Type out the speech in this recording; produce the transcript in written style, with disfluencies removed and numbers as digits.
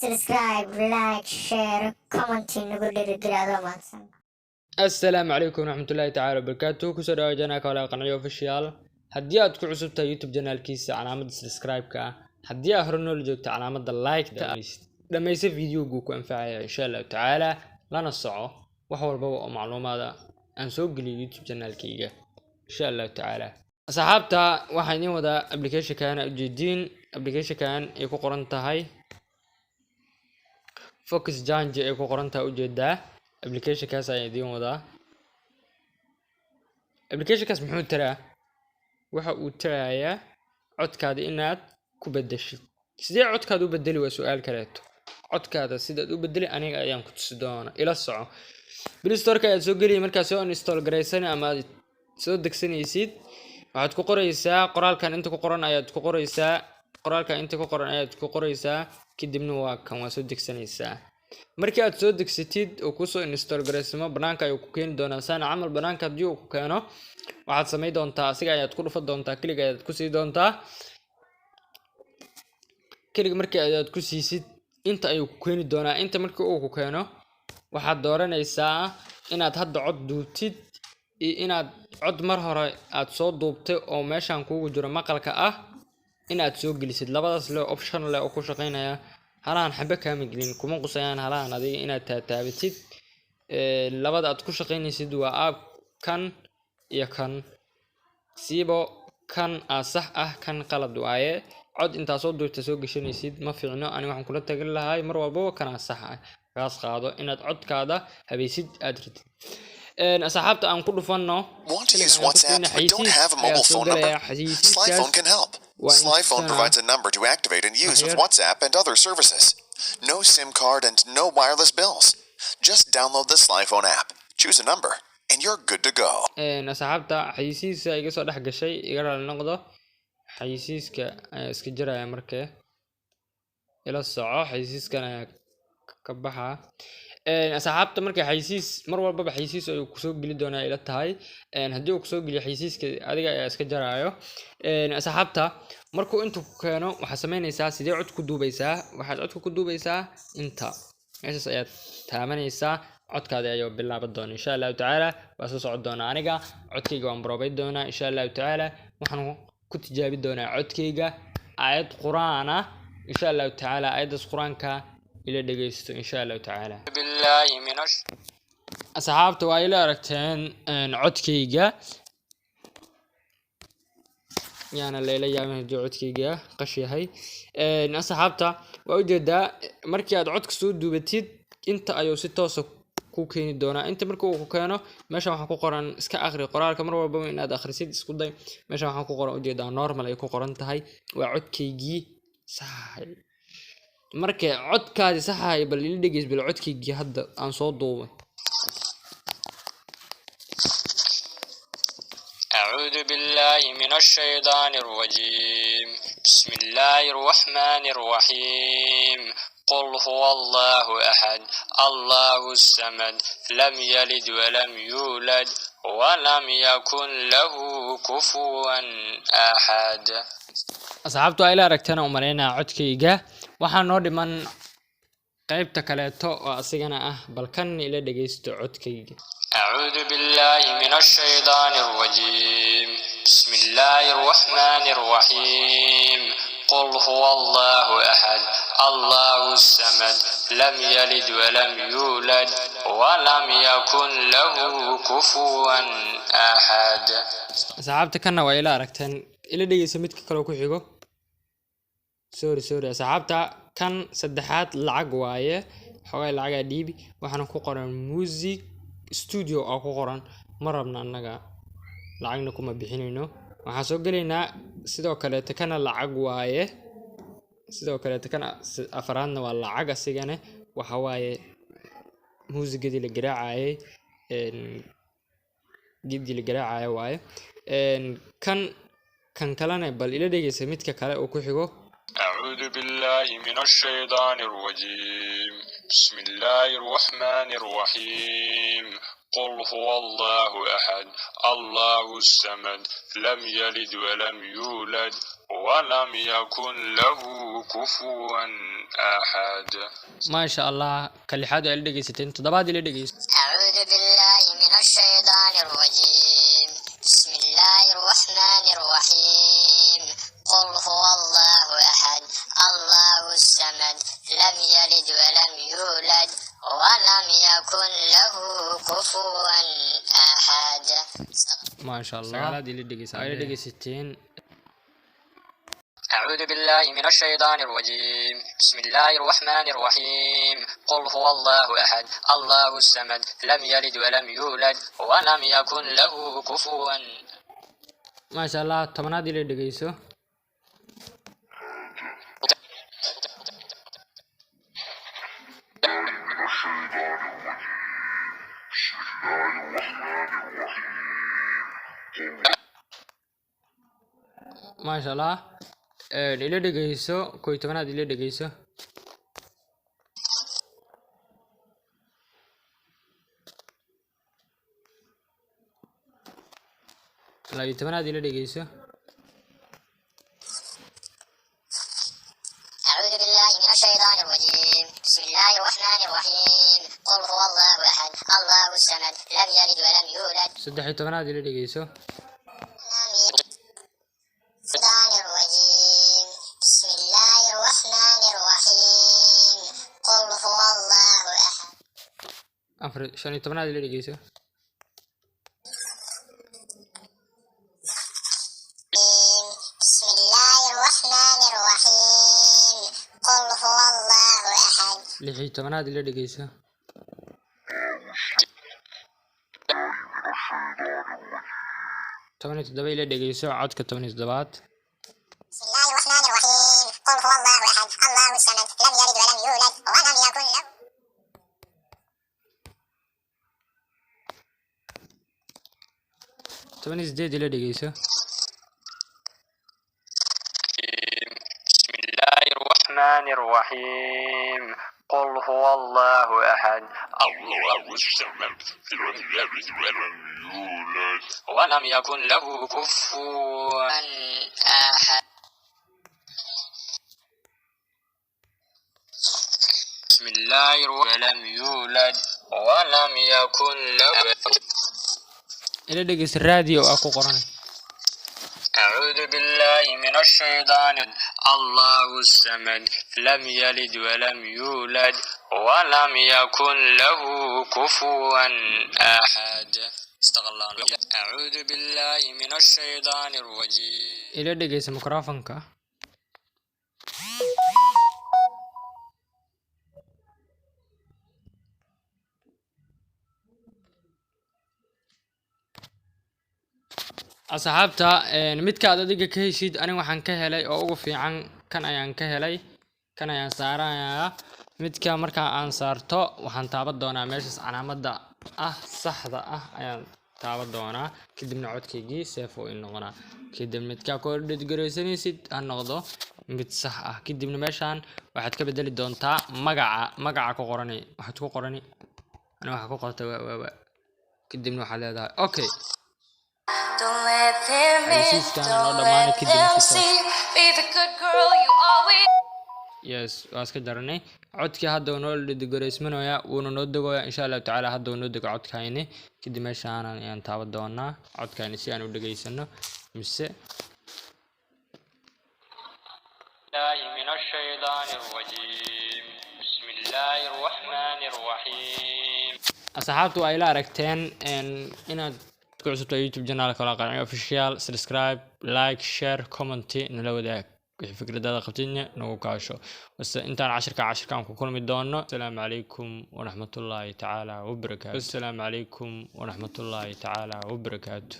subscribe, like, share, comment nagu dhiirigeliya maadsan. السلام عليكم ورحمة الله تعالى وبركاته. كسر جناك ولا قناة official. هدي أدخل عصبته يوتيوب جنال كيس علامة سبسكرايب كا. هدي أهرنو الجوكت علامة اللايك لما يصير فيديو جوكو أنفعه إن شاء الله تعالى لا نصعه وحول بوا معلومات أنسوق لي يوتيوب جنال كيجا إن شاء الله تعالى. صاحبتا واحد يوم ده أبليكيشن كان جديد أبليكيشن كان يكون قرنته هاي فوكس جانج يكون قرنته وجده أبليكيشن كاس أيديهم وده أبليكيشن كاس محمود ترى waxa uu tarayaa codkaada inaad ku bedesho sidee codkaada u bedeli waa su'aal kaleeto codkaada sidaad u bedeli aniga ayaan ku tusi doonaa ila soco Play Store-ka aad soo geliyo markaad soo install gareysan ama soo degsanaysid waxaad ku qoraysaa qoraalkan inta ku qoran ayaad ku qoraysaa qoraalkan inta ku qoran ayaad ku qoraysaa kadibna waa kan waa soo degsanaysaa markii aad soo degsatid oo ku soo install gareysmo banaanka ayuu ku keeni doonaa sana amal banaanka hadii uu ku keeno waxaad sameyn doontaa asiga ayaad ku dhufan doontaa kliga ayaad ku sii doontaa kliga markii aad ku siisid inta ayuu ku keeni doonaa inta markii uu ku keeno waxaad dooranaysaa inaad hadda cod duubtid iyo inaad cod mar hore aad soo duubtay oo meeshan kuugu jiro maqalka ah inaad soo gelisid labadaas leh option leh oo ku shaqeynaya halaan xabba kaama gelin kuma qusayaan halaan adiga inaad taabatid labada aad ku shaqeynaysid waa app kan iyo kan siibo kan sax ah kan qalad waaye cod inta soo duubta soo gashanaysid ma fiicno ani waxaan kula tagi lahaay mar walba kan sax ah gaas qaado inaad codkaada habaysid aad ritid asxaabta aan ku dhufano Want to use WhatsApp but don't have a mobile phone number? Slyphone can help. Slyphone provides a number to activate and use with WhatsApp and other services. No SIM card and no wireless bills. Just download the Slyphone app, choose a number, and you're good to go. asxaabta xayisiiska iga soo dhex gashay iga raali noqdo xayisiiska iska jiraya markee ila soco xayisiiskan ka baxa asxaabta markay xayisiis mar walba xayisiis ay ku soo gali doonaa ila tahay hadii uu ku soo galiyo xayisiiska adiga ayaa iska jaraayo asxaabta markuu inta ku keeno waxa sameynaysaa sidee cod ku duubaysaa waxaad codka ku duubaysaa inta meeshaas ayaad taabanaysaa codkaada ayuu bilaaban doonaa insha Allah taala waa soo socod doonaa aniga codkayga waan barobay doonaa insha Allah taala waxaan ku tijaabi doonaa codkayga aayad quraana insha Allah taala aayadaas quraanka ila dhageysto insha Allah taala billahi minash asxaabta waa ila aragteen codkayga yaana leela yaamaha codkayga qashiyahay asxaabta waa u jeedaa markii aad codka soo duubatid inta ayuu si toos ah ku keeni doonaa inta markii uu ku keeno meesha waxa ku qoran iska akhri qoraalka mar walba inaad akhrisid isku day meesha waxa ku qoran u jeedaa normal ay ku qoran tahay waa codkaygii sax markay codkaadi saxay bal ila dhageys bal codkaygii hadda aan soo duubay أعوذ بالله من الشيطان الرجيم بسم الله الرحمن الرحيم قل هو الله أحد الله الصمد لم يلد ولم يولد ولم يكن له كفوا أحد asxaabtu ay la aragtana u mareena codkayga waxaan noo dhiman qaybta kaleeto oo asigana ah balkan ila dhageysto codkayga أعوذ بالله من الشيطان الرجيم بسم الله الرحمن الرحيم قل هو الله أحد الله الصمد لم يلد ولم يولد ولم يكن له كفوا أحد asxaabta kana waa ila aragteen ila dhageyso midka kale ku xigo sorry asxaabta kan saddexaad lacag waaye xoogay lacag dhiibi waxaan ku qoran music studio oo ku qoran marabna anaga lacagna kuma bixinayno waxaan soo galeynaa sidoo kale kana lacag waaye sidoo kale kana afaraadna waa lacag asigana waxa waaye muusigadi la garaacay giddi la garaacay waaye kan kalena bal ila dhageysa midka kale oo ku xigo أعوذ بالله من الشيطان الرجيم بسم الله الرحمن الرحيم قل هو الله أحد الله الصمد لم يلد ولم يولد ولم يكن له كفوا أحد. ما شاء الله كالحاد اللي دقيستين تضبادي اللي دقيست. أعوذ بالله من الشيطان الرجيم. بسم الله الرحمن الرحيم. قل هو الله أحد الله الصمد لم يلد ولم يولد ولم يكن له كفوا أحد. ما شاء الله هذه اللي دقيستين. أعوذ بالله من الشيطان الرجيم. بسم الله الرحمن الرحيم. قل هو الله أحد الله الصمد لم يلد ولم يولد ولم يكن له كفوا. ما شاء الله تمنادي اللي دقيسو. ما شاء الله اللي دقيسو كوي تمنادي اللي دقيسو. لا يتمنادي اللي دقيسو. أعوذ بالله من الشيطان الرجيم. بسم الله الرحمن الرحيم. قل هو الله أحد الله الصمد لم يلد ولم يولد. صدح يتمنادي اللي دقيسو. الشيطان الرجيم. بسم الله الرحمن الرحيم. قل هو الله أحد. أفرد شان يتمنادي اللي دقيسو. بسم الله الرحمن الرحيم. قل هو الله أحد. لحي تمنادي اللي دقيسو. تمنية الدبي اللي دقيسو عودك تمنية الدبات. بسم الله الرحمن الرحيم. قل هو الله أحد الله الصمد لم يلد ولم يولد ولم يكن له. تمنية الزديد اللي دقيسو. بسم الله الرحمن الرحيم. قل هو الله أحد الله الصمد لم يلد ولم يولد ولم يكن له كفوا أحد. بسم الله ولم يولد ولم يكن له. اللي دقيس الراديو أكو قرن. أعوذ بالله من الشيطان. الله الصمد لم يلد ولم يولد ولم يكن له كفوا أحد. استغفر الله. أعوذ بالله من الشيطان الرجيم. اللي دقيس ميكروفونك. asxaabta midka aad adiga ka heshid aniga waxaan ka helay oo ugu fiican kan ayaan ka helay kan ayaan saaranayaa midka marka aan saarto waxaan taaban doonaa meeshaas calaamada ah saxda ah ayaan taaban doonaa kadibna codkaygii save oo noqonaa kadib midka ku dhigaysanaysid ha noqdo mid sax ah kadibna meeshaan waxaad ka bedeli doontaa magaca ku qorani waxaad ku qorani aniga waxa ku qortay kadibna waxaad leedahay okay. Don't let them in, don't let them see. Be the good girl you always. Yes, waa iska daranay codkii hadda uu noo decoraysmanaya wuuna noo degoya insha Allah taala hadda uu noo dego codkayni kadib meeshaan ayaan taaban doonaa codkayni si aan u dhageysano mise من الشيطان الرجيم. بسم الله الرحمن الرحيم. asxaabtu ay la aragteen inaad ku cusubta YouTube channel kala qanci official subscribe like share comment nala wadaag wixii fikradaada qabtayna nagu kaasho bas intaan cashirkaan ku kulmi doono assalamu alaykum wa rahmatullahi ta'ala wa barakatuh assalamu alaykum wa rahmatullahi ta'ala wa barakatuh.